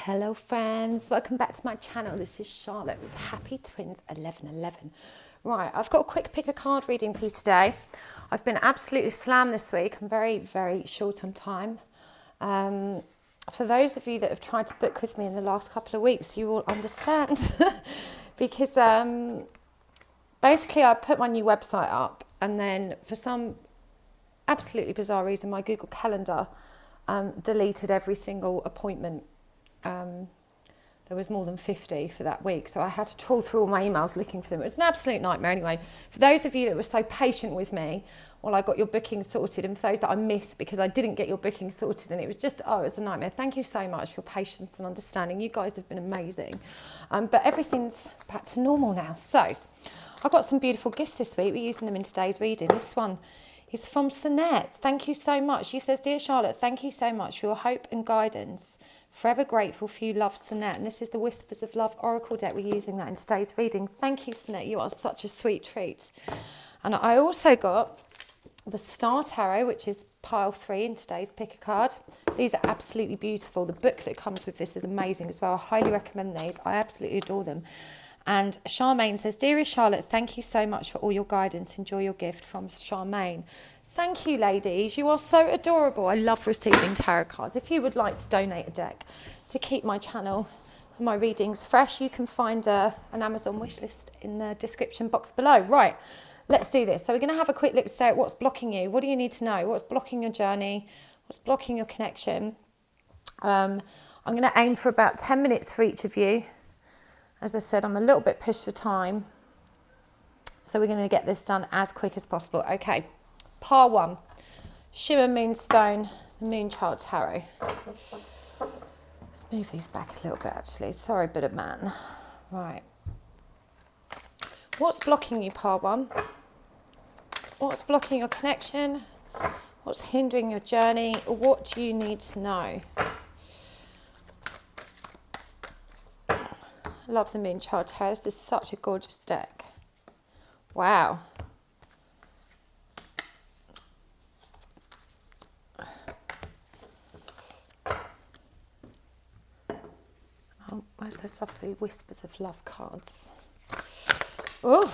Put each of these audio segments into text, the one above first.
Hello friends, welcome back to my channel. This is Charlotte with Happy Twins 1111. Right, I've got a quick pick a card reading for you today. I've been absolutely slammed this week. I'm very short on time. For those of you that have tried to book with me in the last couple of weeks, you will understand because basically I put my new website up and then for some absolutely bizarre reason my Google Calendar deleted every single appointment. There was more than 50 for that week, so I had to trawl through all my emails looking for them. It was an absolute nightmare anyway. For those of you that were so patient with me while I got your booking sorted, and for those that I missed because I didn't get your booking sorted, and it was just, it was a nightmare. Thank you so much for your patience and understanding. You guys have been amazing. But everything's back to normal now. So I've got some beautiful gifts this week. We're using them in today's reading. This one is from Selenite. Thank you so much. She says, "Dear Charlotte, thank you so much for your hope and guidance. Forever grateful for you, love, Selenite." And this is the Whispers of Love Oracle deck. We're using that in today's reading. Thank you, Selenite. You are such a sweet treat. And I also got the Star Tarot, which is pile 3 in today's pick a card. These are absolutely beautiful. The book that comes with this is amazing as well. I highly recommend these. I absolutely adore them. And Charmaine says, "Dearest Charlotte, thank you so much for all your guidance. Enjoy your gift," from Charmaine. Thank you, ladies. You are so adorable. I love receiving tarot cards. If you would like to donate a deck to keep my channel and my readings fresh, you can find an Amazon wishlist in the description box below. Right, let's do this. So we're going to have a quick look today at what's blocking you. What do you need to know? What's blocking your journey? What's blocking your connection? I'm going to aim for about 10 minutes for each of you. As I said, I'm a little bit pushed for time, so we're going to get this done as quick as possible. Okay. Pile 1, Shimmer, Moonstone, the Moonchild Tarot. Let's move these back a little bit actually. Sorry, bit of man. Right. What's blocking you, Pile 1? What's blocking your connection? What's hindering your journey? What do you need to know? I love the Moonchild Tarot. This is such a gorgeous deck. Wow. Where's those lovely Whispers of Love cards? Oh!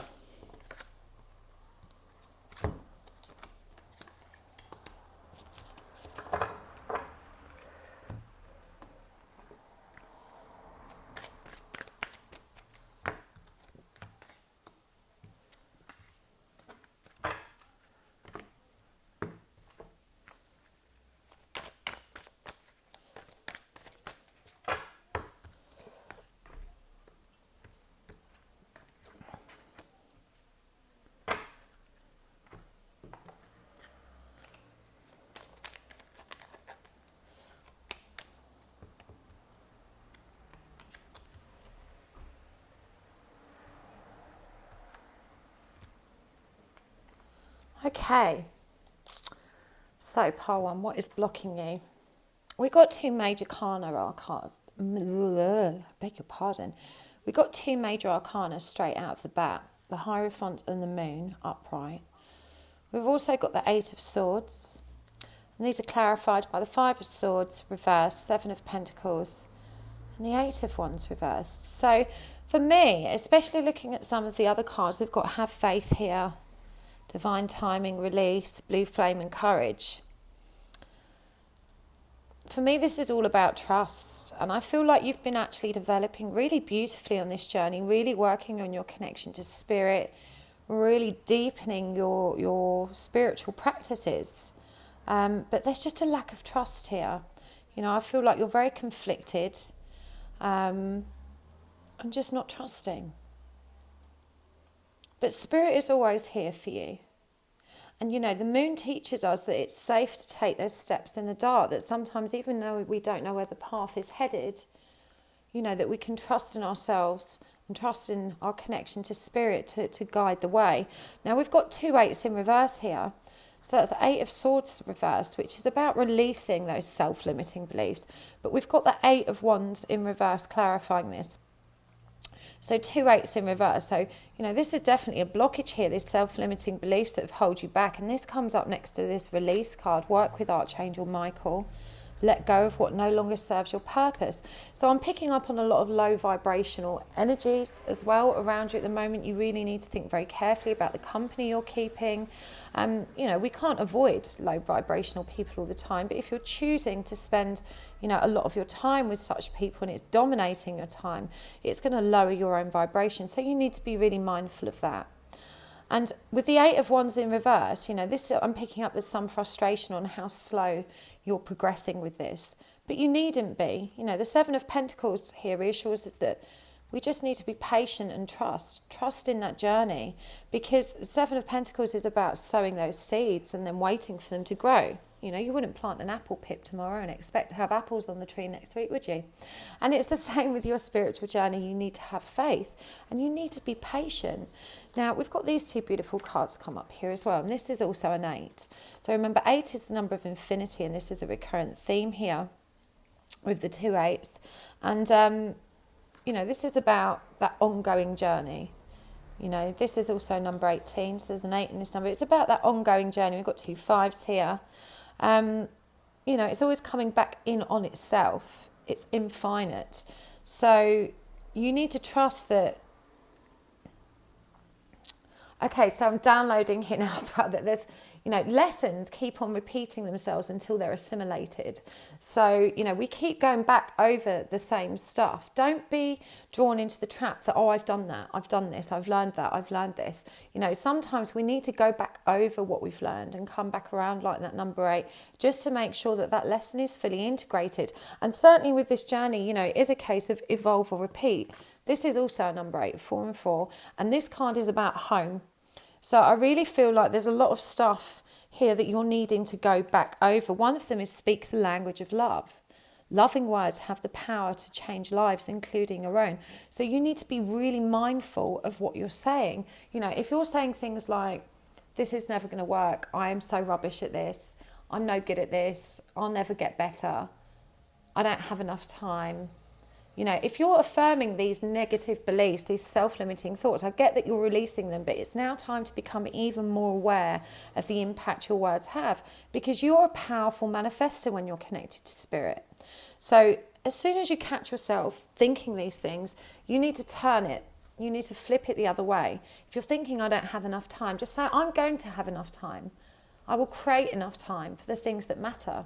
Okay, so pile 1, what is blocking you? We got 2 major arcana, beg your pardon. We got 2 major arcana straight out of the bat, the Hierophant and the Moon upright. We've also got the 8 of Swords, and these are clarified by the 5 of Swords reversed, 7 of Pentacles, and the 8 of Wands reversed. So for me, especially looking at some of the other cards, we've got Have Faith here, Divine Timing, Release, Blue Flame and Courage. For me, this is all about trust. And I feel like you've been actually developing really beautifully on this journey, really working on your connection to spirit, really deepening your spiritual practices. But there's just a lack of trust here. You know, I feel like you're very conflicted and just not trusting. But spirit is always here for you. And you know, the moon teaches us that it's safe to take those steps in the dark, that sometimes even though we don't know where the path is headed, you know, that we can trust in ourselves and trust in our connection to spirit to guide the way. Now we've got 2 8s in reverse here. So that's 8 of Swords reversed, which is about releasing those self-limiting beliefs. But we've got the 8 of Wands in reverse clarifying this. So 2 8s in reverse. So, you know, this is definitely a blockage here, this self-limiting beliefs that have held you back. And this comes up next to this release card, work with Archangel Michael. let go of what no longer serves your purpose. So I'm picking up on a lot of low vibrational energies as well around you at the moment. You really need to think very carefully about the company you're keeping. You know, we can't avoid low vibrational people all the time, but if you're choosing to spend, you know, a lot of your time with such people and it's dominating your time, it's going to lower your own vibration. So you need to be really mindful of that. And with the Eight of Wands in reverse, you know, this, I'm picking up there's some frustration on how slow you're progressing with this. But you needn't be. You know, the Seven of Pentacles here reassures us that we just need to be patient and trust in that journey, because the Seven of Pentacles is about sowing those seeds and then waiting for them to grow. You know, you wouldn't plant an apple pip tomorrow and expect to have apples on the tree next week, would you? And it's the same with your spiritual journey. You need to have faith and you need to be patient. Now, we've got these two beautiful cards come up here as well, and this is also an 8. So remember, 8 is the number of infinity, and this is a recurrent theme here with the 2 8s. And, you know, this is about that ongoing journey. You know, this is also number 18, so there's an 8 in this number. It's about that ongoing journey. We've got 2 5s here. You know, it's always coming back in on itself. It's infinite. So you need to trust that. Okay, so I'm downloading here now as well that there's, you know, lessons keep on repeating themselves until they're assimilated. So, you know, we keep going back over the same stuff. Don't be drawn into the trap that, oh, I've done that, I've done this, I've learned that, I've learned this. You know, sometimes we need to go back over what we've learned and come back around like that number 8, just to make sure that that lesson is fully integrated. And certainly with this journey, you know, it is a case of evolve or repeat. This is also a number 8, 4 and 4. And this card is about home. So I really feel like there's a lot of stuff here that you're needing to go back over. One of them is speak the language of love. Loving words have the power to change lives, including your own. So you need to be really mindful of what you're saying. You know, if you're saying things like, this is never going to work, I am so rubbish at this, I'm no good at this, I'll never get better, I don't have enough time. You know, if you're affirming these negative beliefs, these self-limiting thoughts, I get that you're releasing them, but it's now time to become even more aware of the impact your words have, because you're a powerful manifester when you're connected to spirit. So as soon as you catch yourself thinking these things, you need to turn it. You need to flip it the other way. If you're thinking, I don't have enough time, just say, I'm going to have enough time. I will create enough time for the things that matter.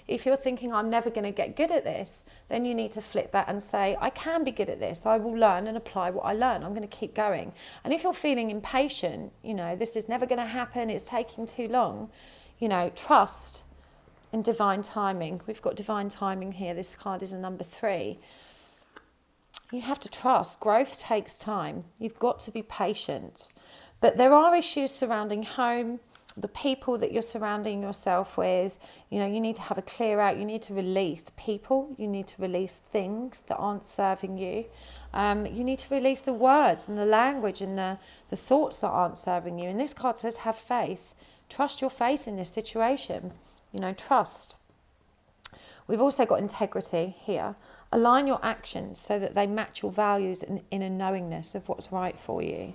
If you're thinking, I'm never going to get good at this, then you need to flip that and say, I can be good at this. I will learn and apply what I learn. I'm going to keep going. And if you're feeling impatient, you know, this is never going to happen, it's taking too long, you know, trust in divine timing. We've got divine timing here. This card is a number 3. You have to trust. Growth takes time. You've got to be patient. But there are issues surrounding home, the people that you're surrounding yourself with. You know, you need to have a clear out. You need to release people. You need to release things that aren't serving you. You need to release the words and the language and the thoughts that aren't serving you. And this card says, have faith. Trust your faith in this situation. You know, trust. We've also got integrity here. Align your actions so that they match your values and inner knowingness of what's right for you.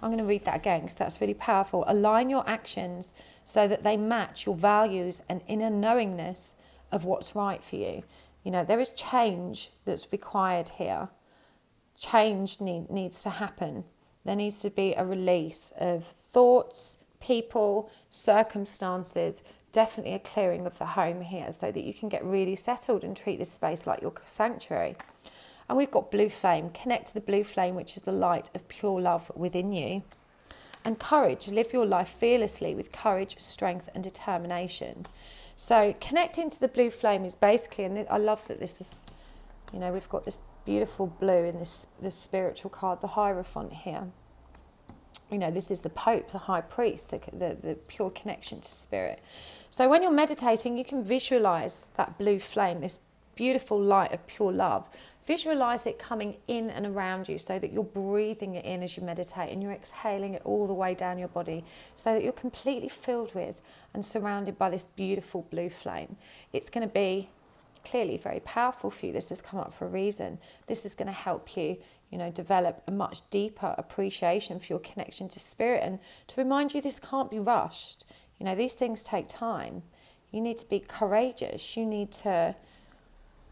I'm going to read that again because that's really powerful. Align your actions so that they match your values and inner knowingness of what's right for you. You know, there is change that's required here. Change needs to happen. There needs to be a release of thoughts, people, circumstances, definitely a clearing of the home here so that you can get really settled and treat this space like your sanctuary. And we've got blue flame. Connect to the blue flame, which is the light of pure love within you. And courage. Live your life fearlessly with courage, strength and determination. So connecting to the blue flame is basically, and I love that this is, you know, we've got this beautiful blue in this spiritual card, the Hierophant here. You know, this is the Pope, the High Priest, the pure connection to spirit. So when you're meditating, you can visualize that blue flame, this beautiful light of pure love. Visualize it coming in and around you so that you're breathing it in as you meditate and you're exhaling it all the way down your body so that you're completely filled with and surrounded by this beautiful blue flame. It's going to be clearly very powerful for you. This has come up for a reason. This is going to help you, you know, develop a much deeper appreciation for your connection to spirit, and to remind you this can't be rushed. You know, these things take time. You need to be courageous. You need to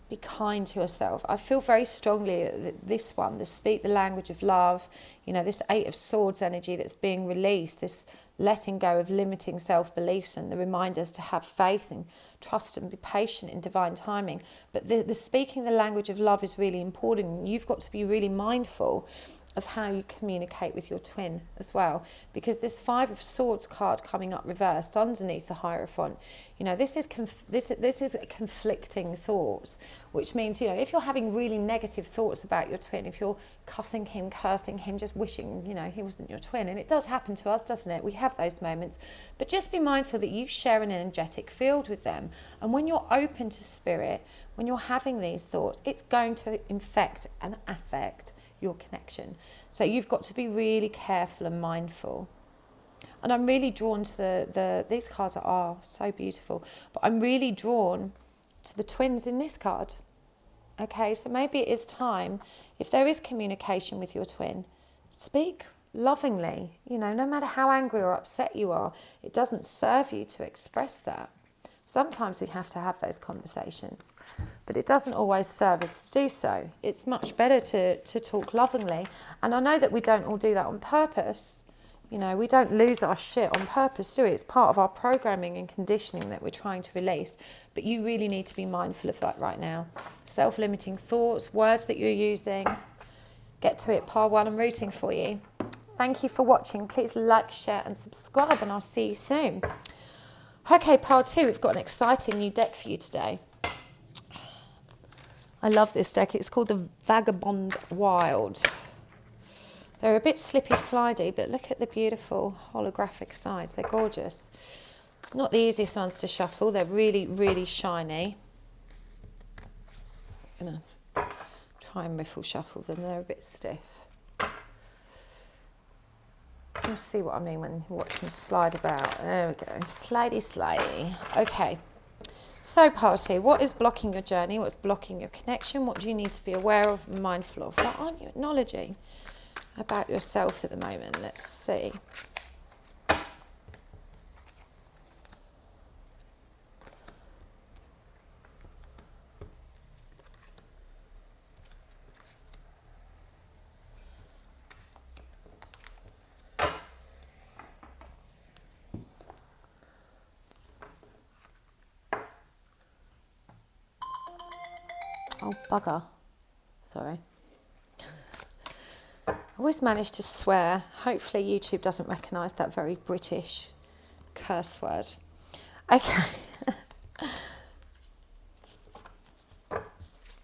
be kind to yourself. I feel very strongly that this one, this speak the language of love, you know, this 8 of Swords energy that's being released, this letting go of limiting self-beliefs and the reminders to have faith and trust and be patient in divine timing. But the speaking the language of love is really important. You've got to be really mindful of how you communicate with your twin as well, because this 5 of Swords card coming up reversed underneath the Hierophant, you know, this is conflicting thoughts, which means, you know, if you're having really negative thoughts about your twin, if you're cussing him, cursing him, just wishing, you know, he wasn't your twin, and it does happen to us, doesn't it? We have those moments, but just be mindful that you share an energetic field with them, and when you're open to spirit, when you're having these thoughts, it's going to infect and affect your connection. So you've got to be really careful and mindful. And I'm really drawn to these cards are so beautiful, but I'm really drawn to the twins in this card. Okay, so maybe it is time, if there is communication with your twin, speak lovingly. You know, no matter how angry or upset you are, it doesn't serve you to express that. Sometimes we have to have those conversations, but it doesn't always serve us to do so. It's much better to talk lovingly. And I know that we don't all do that on purpose. You know, we don't lose our shit on purpose, do we? It's part of our programming and conditioning that we're trying to release. But you really need to be mindful of that right now. Self-limiting thoughts, words that you're using. Get to it, Pile 1. I'm rooting for you. Thank you for watching. Please like, share and subscribe, and I'll see you soon. Okay, Pile 2, we've got an exciting new deck for you today. I love this deck. It's called the Vagabond Wild. They're a bit slippy slidey, but look at the beautiful holographic sides. They're gorgeous. Not the easiest ones to shuffle. They're really, really shiny. I'm going to try and riffle shuffle them. They're a bit stiff. You'll see what I mean when you watch them slide about. There we go. Slidey, slidey. Okay. So, party, what is blocking your journey? What's blocking your connection? What do you need to be aware of and mindful of? What aren't you acknowledging about yourself at the moment? Let's see. Oh, bugger. Sorry. I always manage to swear. Hopefully YouTube doesn't recognise that very British curse word. Okay.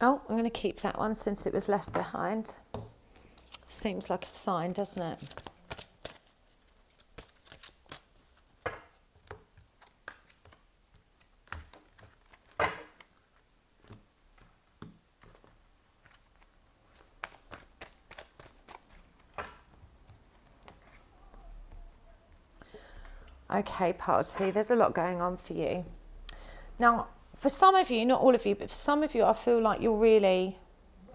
Oh, I'm going to keep that one since it was left behind. Seems like a sign, doesn't it? Okay, party, there's a lot going on for you. Now, for some of you, not all of you, but for some of you, I feel like you're really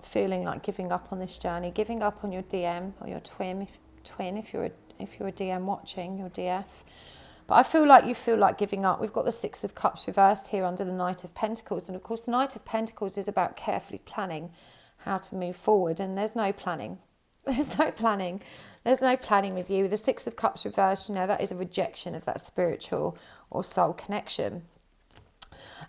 feeling like giving up on this journey, giving up on your DM or your twin if you're a DM watching, your DF. But I feel like giving up. We've got the 6 of Cups reversed here under the Knight of Pentacles. And of course, the Knight of Pentacles is about carefully planning how to move forward. And there's no planning. There's no planning. There's no planning with you. The 6 of Cups reversed, you know, that is a rejection of that spiritual or soul connection.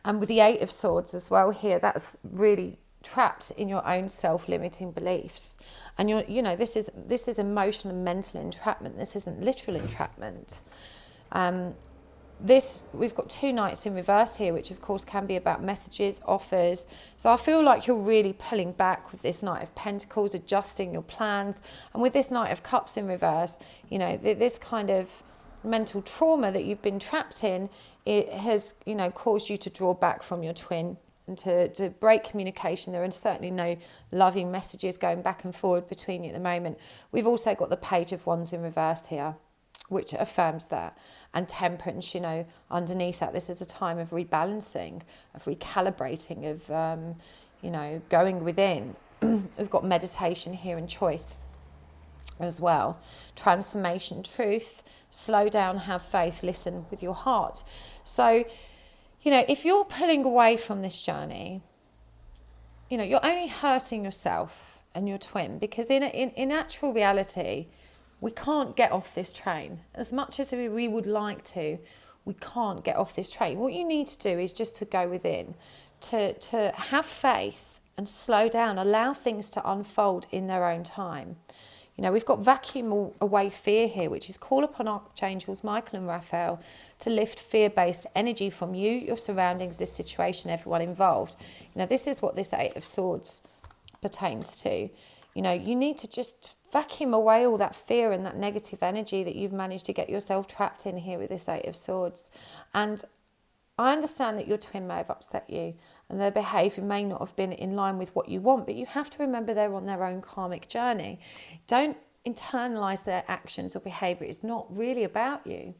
And with the 8 of Swords as well here, that's really trapped in your own self-limiting beliefs. And you know, this is emotional and mental entrapment. This isn't literal entrapment. We've got 2 Knights in reverse here, which of course can be about messages, offers. So I feel like you're really pulling back with this Knight of Pentacles, adjusting your plans. And with this Knight of Cups in reverse, you know, this kind of mental trauma that you've been trapped in, it has, you know, caused you to draw back from your twin and to break communication. There are certainly no loving messages going back and forward between you at the moment. We've also got the Page of Wands in reverse here, which affirms that. And Temperance, you know, underneath that, this is a time of rebalancing, of recalibrating, of, you know, going within. We've got meditation here and choice as well. Transformation, truth, slow down, have faith, listen with your heart. So You know, if you're pulling away from this journey, you know, you're only hurting yourself and your twin, because in actual reality, we can't get off this train. As much as we would like to, we can't get off this train. What you need to do is just to go within, to have faith and slow down, allow things to unfold in their own time. You know, we've got vacuum away fear here, which is call upon Archangels Michael and Raphael to lift fear-based energy from you, your surroundings, this situation, everyone involved. You know, this is what this Eight of Swords pertains to. You know, you need to just vacuum away all that fear and that negative energy that you've managed to get yourself trapped in here with this Eight of Swords. And I understand that your twin may have upset you and their behaviour may not have been in line with what you want, but you have to remember they're on their own karmic journey. Don't internalise their actions or behaviour. It's not really about you.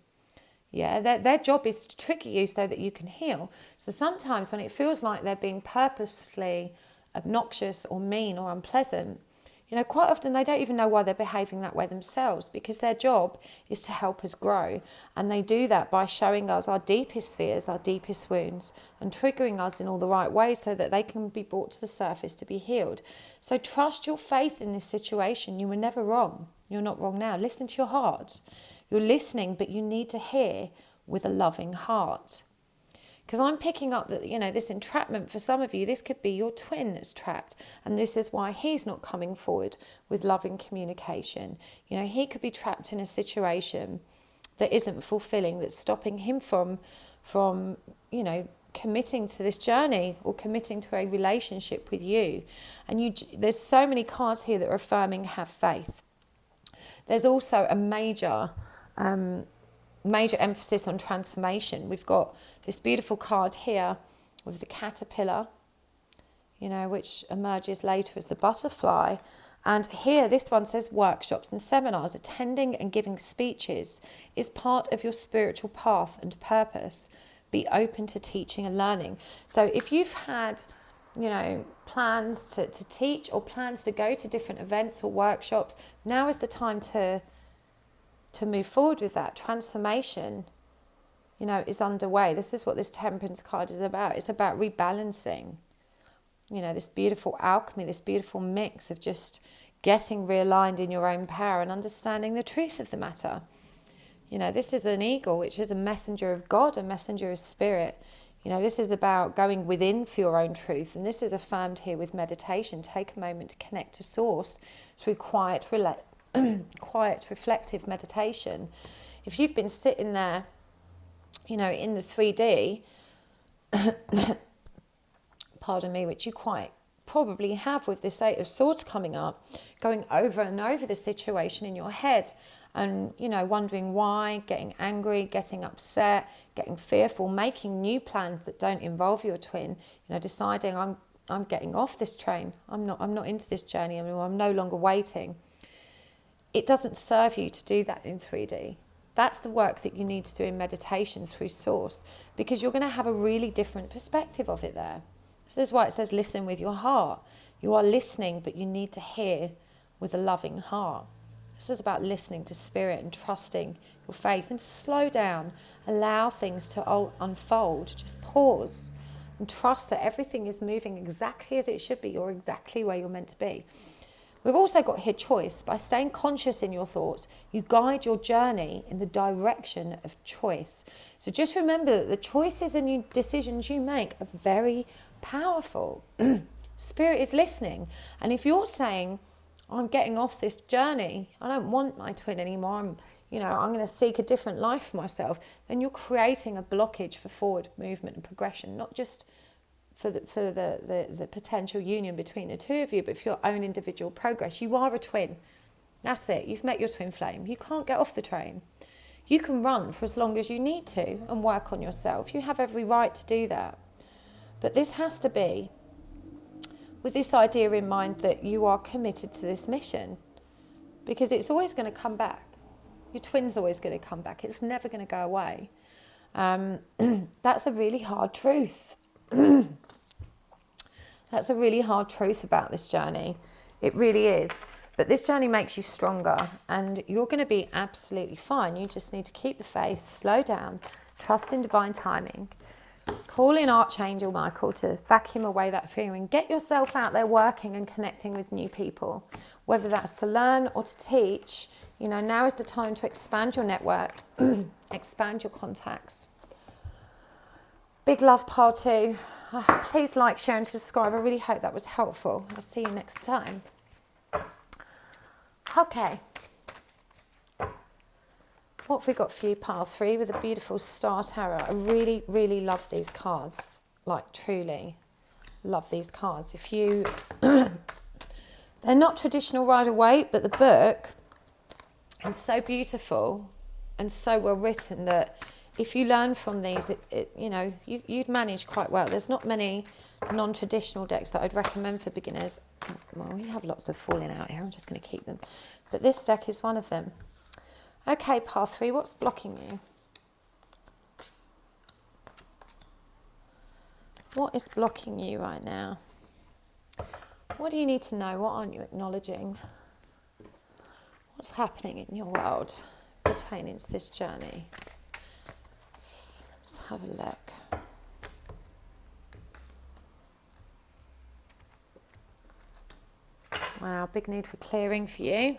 Yeah, their job is to trigger you so that you can heal. So sometimes when it feels like they're being purposely obnoxious or mean or unpleasant, you know, quite often they don't even know why they're behaving that way themselves, because their job is to help us grow. And they do that by showing us our deepest fears, our deepest wounds, and triggering us in all the right ways so that they can be brought to the surface to be healed. So trust your faith in this situation. You were never wrong. You're not wrong now. Listen to your heart. You're listening, but you need to hear with a loving heart. Because I'm picking up that, you know, this entrapment for some of you, this could be your twin that's trapped. And this is why he's not coming forward with loving communication. You know, he could be trapped in a situation that isn't fulfilling, that's stopping him from you know, committing to this journey or committing to a relationship with you. And there's so many cards here that are affirming have faith. There's also a major emphasis on transformation. We've got this beautiful card here with the caterpillar, you know, which emerges later as the butterfly. And here, this one says workshops and seminars, attending and giving speeches is part of your spiritual path and purpose. Be open to teaching and learning. So if you've had, you know, plans to teach or plans to go to different events or workshops, now is the time to move forward with that. Transformation, you know, is underway. This is what this Temperance card is about. It's about rebalancing, you know, this beautiful alchemy, this beautiful mix of just getting realigned in your own power and understanding the truth of the matter. You know, this is an eagle, which is a messenger of God, a messenger of spirit. You know, this is about going within for your own truth. And this is affirmed here with meditation. Take a moment to connect to source through quiet, reflective meditation. If you've been sitting there, you know, in the 3D, pardon me, which you quite probably have with this Eight of Swords coming up, going over and over the situation in your head and, you know, wondering why, getting angry, getting upset, getting fearful, making new plans that don't involve your twin, you know, deciding I'm getting off this train. I'm not into this journey anymore. I'm no longer waiting. It doesn't serve you to do that in 3D. That's the work that you need to do in meditation through source, because you're going to have a really different perspective of it there. So this is why it says listen with your heart. You are listening, but you need to hear with a loving heart. This is about listening to spirit and trusting your faith, and slow down, allow things to unfold. Just pause and trust that everything is moving exactly as it should be. You're exactly where you're meant to be. We've also got here choice. By staying conscious in your thoughts, you guide your journey in the direction of choice. So just remember that the choices and decisions you make are very powerful. Spirit is listening. And if you're saying, I'm getting off this journey, I don't want my twin anymore, I'm going to seek a different life for myself, then you're creating a blockage for forward movement and progression, not just for the potential union between the two of you, but for your own individual progress. You are a twin. That's it. You've met your twin flame. You can't get off the train. You can run for as long as you need to and work on yourself. You have every right to do that. But this has to be with this idea in mind that you are committed to this mission, because it's always going to come back. Your twin's always going to come back. It's never going to go away. That's a really hard truth. That's a really hard truth about this journey. It really is. But this journey makes you stronger, and you're going to be absolutely fine. You just need to keep the faith, slow down, trust in divine timing, Call in Archangel Michael to vacuum away that fear and get yourself out there working and connecting with new people. Whether that's to learn or to teach, you know, now is the time to expand your network, expand your contacts. Big love, pile 2. Please like, share and subscribe. I really hope that was helpful. I'll see you next time. Okay. What have we got for you, pile 3, with a beautiful star tarot? I really, really love these cards. Like, truly love these cards. If you... They're not traditional Rider-Waite, but the book is so beautiful and so well written that if you learn from these, you know, you'd manage quite well. There's not many non-traditional decks that I'd recommend for beginners. Well, we have lots of falling out here. I'm just going to keep them. But this deck is one of them. Okay, pile 3, what's blocking you? What is blocking you right now? What do you need to know? What aren't you acknowledging? What's happening in your world pertaining to this journey? Let's have a look. Wow, big need for clearing for you.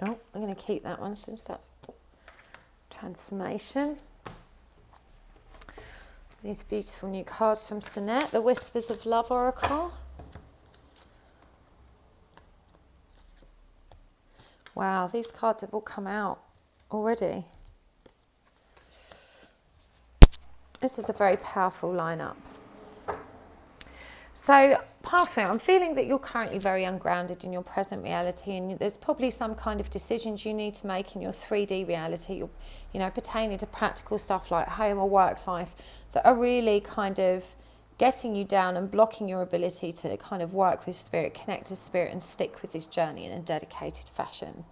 Oh, I'm going to keep that one since that transformation. These beautiful new cards from Sonette, the Whispers of Love Oracle. Wow, these cards have all come out already. This is a very powerful lineup. So, Pathway, I'm feeling that you're currently very ungrounded in your present reality, and there's probably some kind of decisions you need to make in your 3D reality, you know, pertaining to practical stuff like home or work life that are really kind of getting you down and blocking your ability to kind of work with spirit, connect to spirit, and stick with this journey in a dedicated fashion.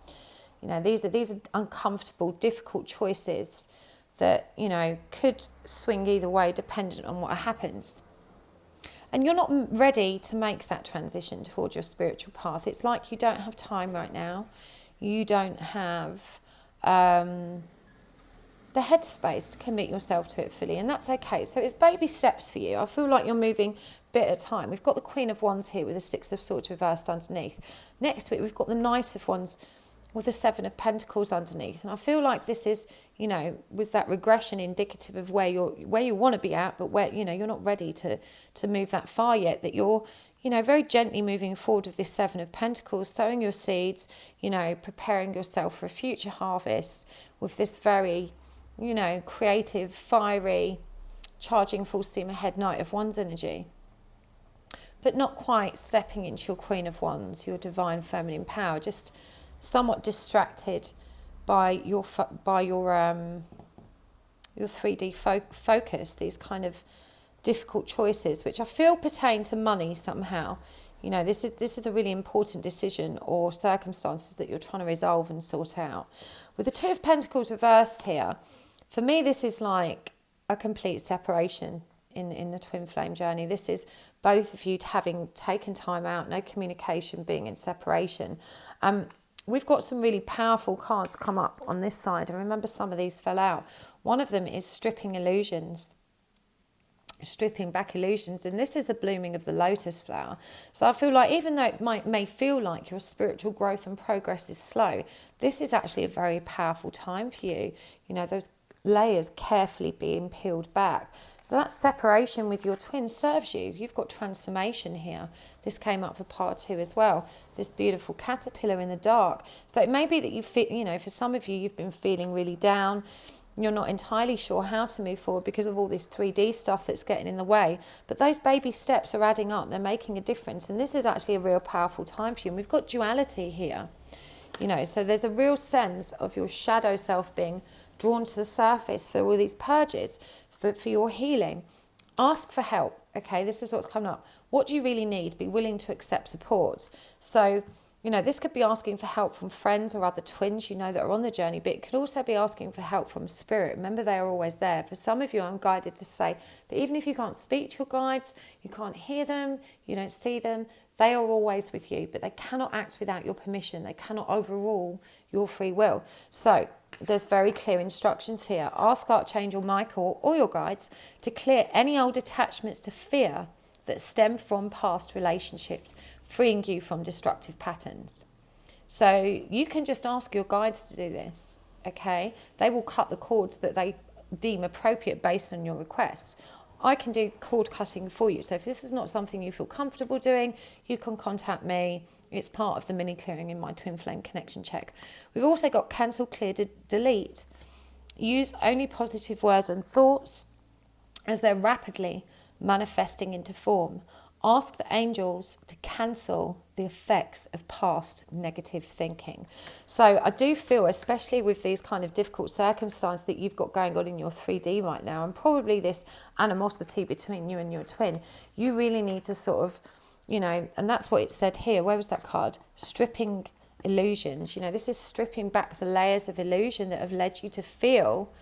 You know, these are uncomfortable, difficult choices that, you know, could swing either way dependent on what happens. And you're not ready to make that transition towards your spiritual path. It's like you don't have time right now. You don't have the headspace to commit yourself to it fully, and that's okay. So it's baby steps for you. I feel like you're moving bit at a time. We've got the Queen of Wands here with the Six of Swords reversed underneath. Next to it, we've got the Knight of Wands with the Seven of Pentacles underneath. And I feel like this is, you know, with that regression indicative of where you want to be at, but where, you know, you're not ready to move that far yet, that you're, you know, very gently moving forward with this Seven of Pentacles, sowing your seeds, you know, preparing yourself for a future harvest with this very, you know, creative, fiery, charging full steam ahead Knight of Wands energy. But not quite stepping into your Queen of Wands, your divine feminine power, just somewhat distracted by your 3D focus, these kind of difficult choices, which I feel pertain to money somehow. You know, this is a really important decision or circumstances that you're trying to resolve and sort out. With the Two of Pentacles reversed here, for me, this is like a complete separation in the twin flame journey. This is both of you having taken time out, no communication, being in separation. We've got some really powerful cards come up on this side. I remember some of these fell out. One of them is stripping illusions, stripping back illusions. And this is the blooming of the lotus flower. So I feel like even though it may feel like your spiritual growth and progress is slow, this is actually a very powerful time for you. You know, those layers carefully being peeled back. So that separation with your twin serves you. You've got transformation here. This came up for part 2 as well. This beautiful caterpillar in the dark. So it may be that you feel, you know, for some of you, you've been feeling really down. You're not entirely sure how to move forward because of all this 3D stuff that's getting in the way. But those baby steps are adding up. They're making a difference. And this is actually a real powerful time for you. And we've got duality here. You know, so there's a real sense of your shadow self being drawn to the surface for all these purges, for your healing. Ask for help, okay? This is what's coming up. What do you really need? Be willing to accept support. So, you know, this could be asking for help from friends or other twins you know that are on the journey, but it could also be asking for help from spirit. Remember, they are always there. For some of you, I'm guided to say that even if you can't speak to your guides, you can't hear them, you don't see them, They are always with you, but they cannot act without your permission. They cannot overrule your free will. So there's very clear instructions here. Ask Archangel Michael or your guides to clear any old attachments to fear that stem from past relationships, freeing you from destructive patterns. So you can just ask your guides to do this, okay? They will cut the cords that they deem appropriate based on your requests. I can do cord cutting for you. So if this is not something you feel comfortable doing, you can contact me. It's part of the mini clearing in my twin flame connection check. We've also got cancel, clear, delete. Use only positive words and thoughts as they're rapidly manifesting into form. Ask the angels to cancel the effects of past negative thinking. So I do feel, especially with these kind of difficult circumstances that you've got going on in your 3D right now, and probably this animosity between you and your twin, you really need to sort of, you know, and that's what it said here. Where was that card? Stripping illusions. You know, this is stripping back the layers of illusion that have led you to feel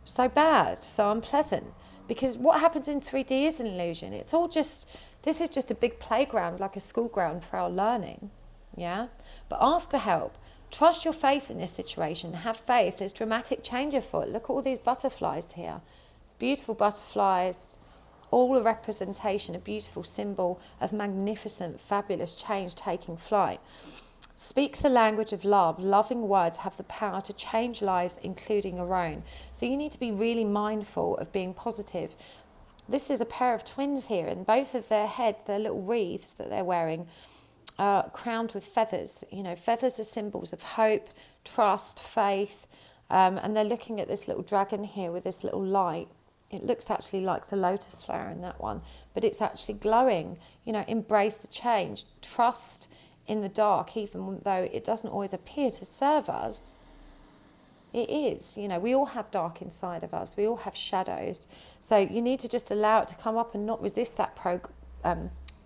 so bad, so unpleasant. Because what happens in 3D is an illusion. It's all just, this is just a big playground, like a school ground for our learning, yeah? But ask for help. Trust your faith in this situation. Have faith. There's dramatic change afoot. Look at all these butterflies here. Beautiful butterflies, all a representation, a beautiful symbol of magnificent, fabulous change taking flight. Speak the language of love. Loving words have the power to change lives, including your own. So you need to be really mindful of being positive. This is a pair of twins here, and both of their heads, their little wreaths that they're wearing, are crowned with feathers. You know, feathers are symbols of hope, trust, faith, and they're looking at this little dragon here with this little light. It looks actually like the lotus flower in that one, but it's actually glowing. You know, embrace the change, trust in the dark, even though it doesn't always appear to serve us. It is, you know, we all have dark inside of us. We all have shadows. So you need to just allow it to come up and not resist that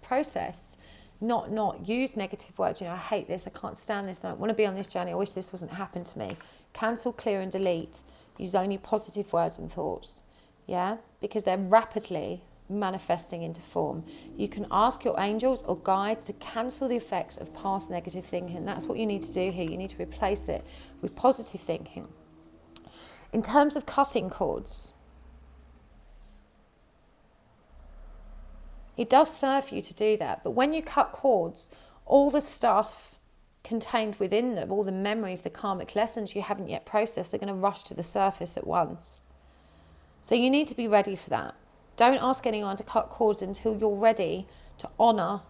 process. Not use negative words. You know, I hate this. I can't stand this. I don't want to be on this journey. I wish this wasn't happened to me. Cancel, clear and delete. Use only positive words and thoughts. Yeah, because they're rapidly manifesting into form. You can ask your angels or guides to cancel the effects of past negative thinking. That's what you need to do here. You need to replace it with positive thinking. In terms of cutting cords, it does serve you to do that, but when you cut cords, all the stuff contained within them, all the memories, the karmic lessons you haven't yet processed, are going to rush to the surface at once. So you need to be ready for that. Don't ask anyone to cut cords until you're ready to honour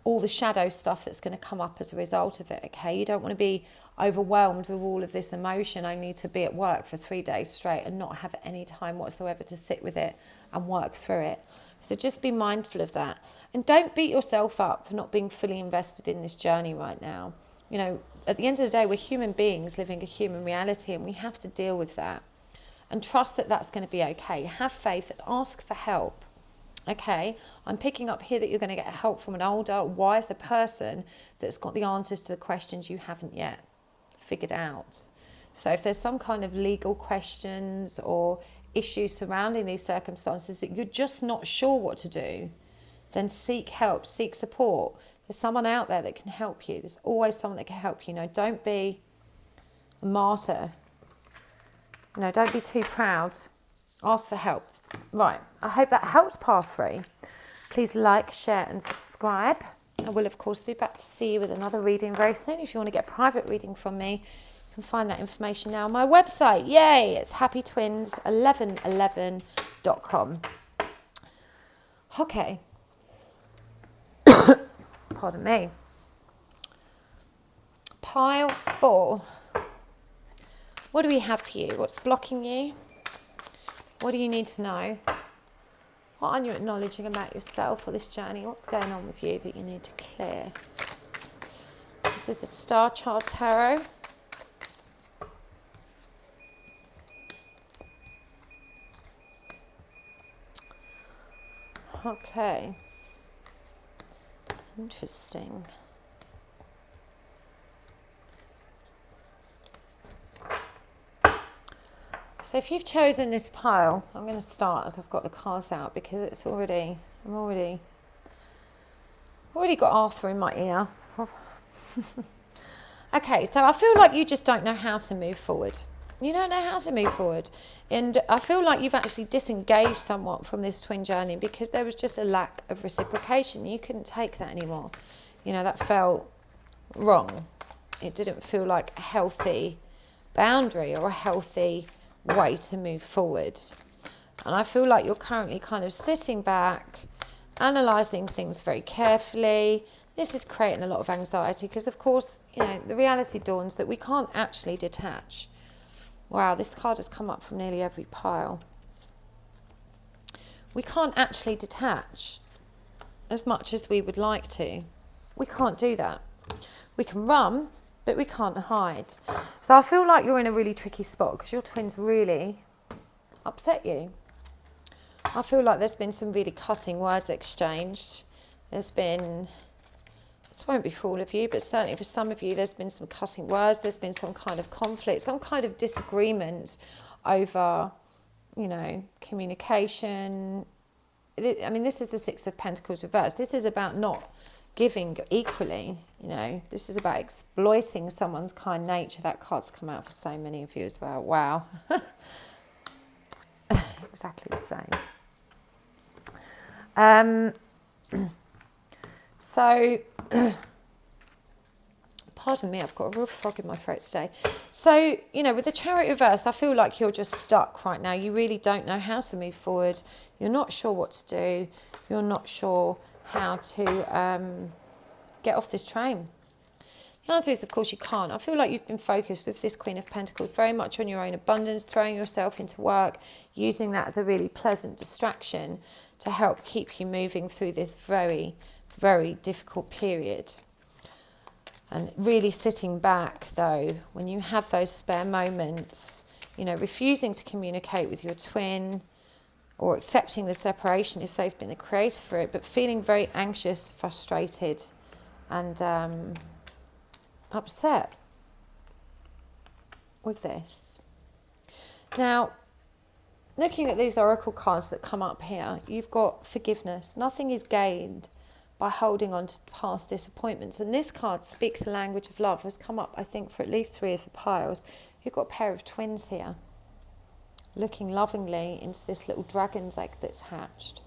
all the shadow stuff that's going to come up as a result of it, okay? You don't want to be overwhelmed with all of this emotion only to be at work for 3 days straight and not have any time whatsoever to sit with it and work through it. So just be mindful of that. And don't beat yourself up for not being fully invested in this journey right now. You know, at the end of the day, we're human beings living a human reality, and we have to deal with that. And trust that that's going to be okay. Have faith and ask for help. Okay, I'm picking up here that you're going to get help from an older, wiser person that's got the answers to the questions you haven't yet figured out. So if there's some kind of legal questions or issues surrounding these circumstances that you're just not sure what to do, then seek help, seek support. There's someone out there that can help you. There's always someone that can help you. You know, don't be a martyr. You know, don't be too proud. Ask for help. Right, I hope that helped path 3. Please like, share and subscribe. I will, of course, be back to see you with another reading very soon. If you want to get a private reading from me, you can find that information now on my website. Yay! It's happytwins1111.com. Okay. Pardon me. Pile 4. What do we have for you? What's blocking you? What do you need to know? What are you acknowledging about yourself or this journey? What's going on with you that you need to clear? This is the Star Child Tarot. Okay. Interesting. So if you've chosen this pile, I'm going to start as I've got the cards out because it's already already got Arthur in my ear. Okay, so I feel like you just don't know how to move forward. You don't know how to move forward. And I feel like you've actually disengaged somewhat from this twin journey because there was just a lack of reciprocation. You couldn't take that anymore. You know, that felt wrong. It didn't feel like a healthy boundary or a healthy way to move forward. And I feel like you're currently kind of sitting back, analysing things very carefully. This is creating a lot of anxiety because, of course, you know, the reality dawns that we can't actually detach. Wow, this card has come up from nearly every pile. We can't actually detach as much as we would like to. We can't do that. We can run, but we can't hide. So I feel like you're in a really tricky spot because your twins really upset you. I feel like there's been some really cutting words exchanged. There's been, this won't be for all of you, but certainly for some of you, there's been some cutting words. There's been some kind of conflict, some kind of disagreement over, you know, communication. I mean, this is the Six of Pentacles reversed. This is about not giving equally, you know. This is about exploiting someone's kind nature. That card's come out for so many of you as well. Wow. Exactly the same. So, pardon me, I've got a real frog in my throat today. So, you know, with the Chariot reversed, I feel like you're just stuck right now. You really don't know how to move forward. You're not sure what to do. You're not sure how to get off this train. The answer is, of course, you can't. I feel like you've been focused with this Queen of Pentacles very much on your own abundance, throwing yourself into work, using that as a really pleasant distraction to help keep you moving through this very, very difficult period. And really sitting back, though, when you have those spare moments, you know, refusing to communicate with your twin or accepting the separation if they've been the creator for it, but feeling very anxious, frustrated, and upset with this. Now, looking at these oracle cards that come up here, you've got forgiveness. Nothing is gained by holding on to past disappointments. And this card, Speak the Language of Love, has come up, I think, for at least 3 of the piles. You've got a pair of twins here, looking lovingly into this little dragon's egg that's hatched.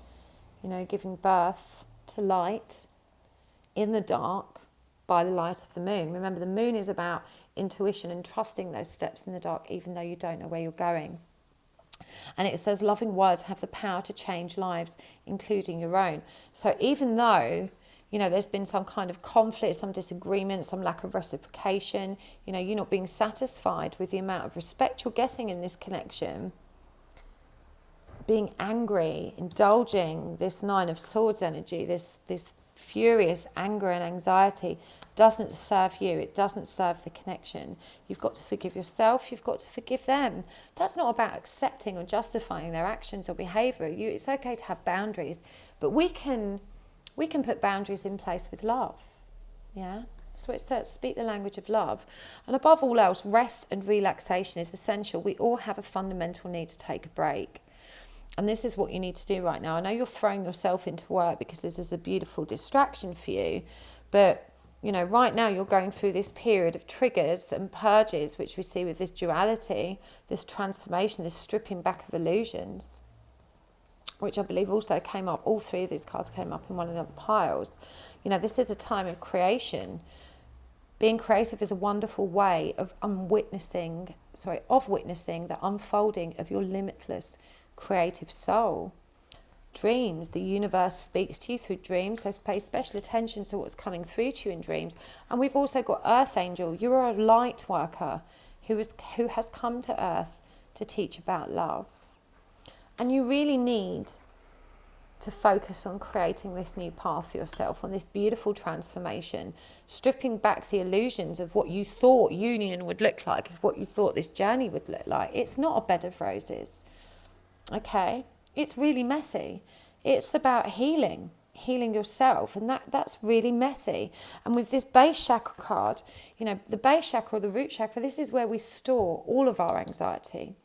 You know, giving birth to light in the dark by the light of the moon. Remember, the moon is about intuition and trusting those steps in the dark, even though you don't know where you're going. And it says loving words have the power to change lives, including your own. So even though, you know, there's been some kind of conflict, some disagreement, some lack of reciprocation, you know, you're not being satisfied with the amount of respect you're getting in this connection, being angry, indulging this Nine of Swords energy, this furious anger and anxiety doesn't serve you. It doesn't serve the connection. You've got to forgive yourself. You've got to forgive them. That's not about accepting or justifying their actions or behaviour. It's okay to have boundaries, but we can put boundaries in place with love. Yeah. So it says, speak the language of love. And above all else, rest and relaxation is essential. We all have a fundamental need to take a break. And this is what you need to do right now. I know you're throwing yourself into work because this is a beautiful distraction for you. But, you know, right now you're going through this period of triggers and purges, which we see with this duality, this transformation, this stripping back of illusions, which I believe also came up, all 3 of these cards came up in one of the other piles. You know, this is a time of creation. Being creative is a wonderful way of witnessing the unfolding of your limitless creative soul. Dreams, the universe speaks to you through dreams, so pay special attention to what's coming through to you in dreams. And we've also got Earth Angel. You are a light worker who has come to Earth to teach about love. And you really need to focus on creating this new path for yourself, on this beautiful transformation, stripping back the illusions of what you thought union would look like, of what you thought this journey would look like. It's not a bed of roses. Okay, it's really messy. It's about healing yourself, and that's really messy. And with this base chakra card, you know, the base chakra or the root chakra, this is where we store all of our anxiety,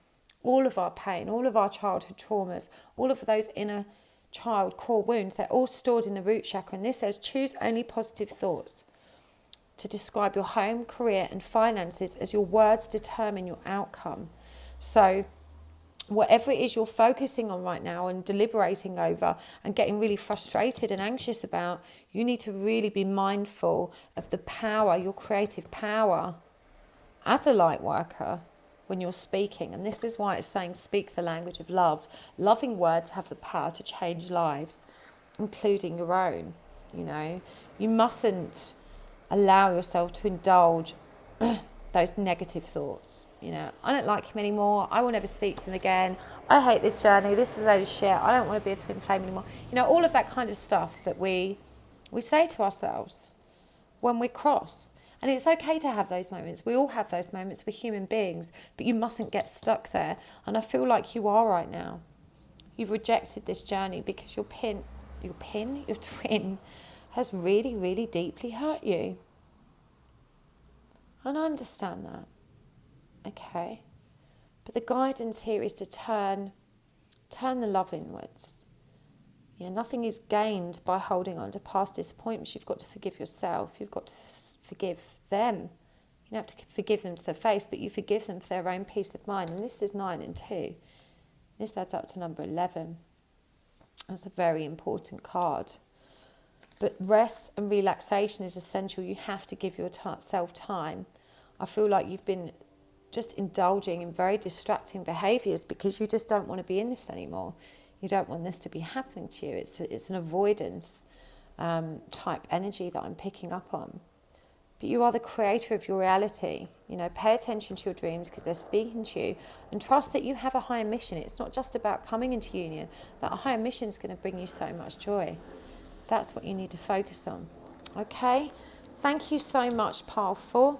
all of our pain, all of our childhood traumas, all of those inner child, core wound, they're all stored in the root chakra. And this says, choose only positive thoughts to describe your home, career and finances, as your words determine your outcome. So whatever it is you're focusing on right now and deliberating over and getting really frustrated and anxious about, you need to really be mindful of the power, your creative power as a light worker when you're speaking. And this is why it's saying speak the language of love. Loving words have the power to change lives, including your own. You know, you mustn't allow yourself to indulge those negative thoughts. You know, I don't like him anymore, I will never speak to him again, I hate this journey, this is a load of shit, I don't want to be a twin flame anymore. You know, all of that kind of stuff that we say to ourselves when we're cross. And it's okay to have those moments. We all have those moments. We're human beings, but you mustn't get stuck there. And I feel like you are right now. You've rejected this journey because your twin has really, really deeply hurt you. And I understand that. Okay. But the guidance here is to turn the love inwards. Yeah, nothing is gained by holding on to past disappointments. You've got to forgive yourself. You've got to forgive them. You don't have to forgive them to their face, but you forgive them for their own peace of mind. And this is 9 and 2. This adds up to number 11. That's a very important card. But rest and relaxation is essential. You have to give yourself time. I feel like you've been just indulging in very distracting behaviours because you just don't want to be in this anymore. You don't want this to be happening to you. It's an avoidance type energy that I'm picking up on. But you are the creator of your reality. You know, pay attention to your dreams because they're speaking to you, and trust that you have a higher mission. It's not just about coming into union. That higher mission is going to bring you so much joy. That's what you need to focus on. Okay? Thank you so much, Pile 4.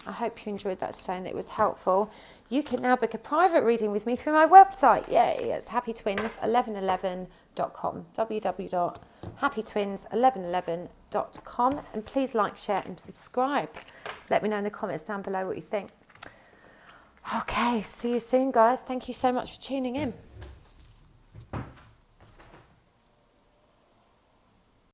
I hope you enjoyed that today and it was helpful. You can now book a private reading with me through my website. Yay, it's happytwins1111.com, www.happytwins1111.com. And please like, share and subscribe. Let me know in the comments down below what you think. Okay, see you soon, guys. Thank you so much for tuning in.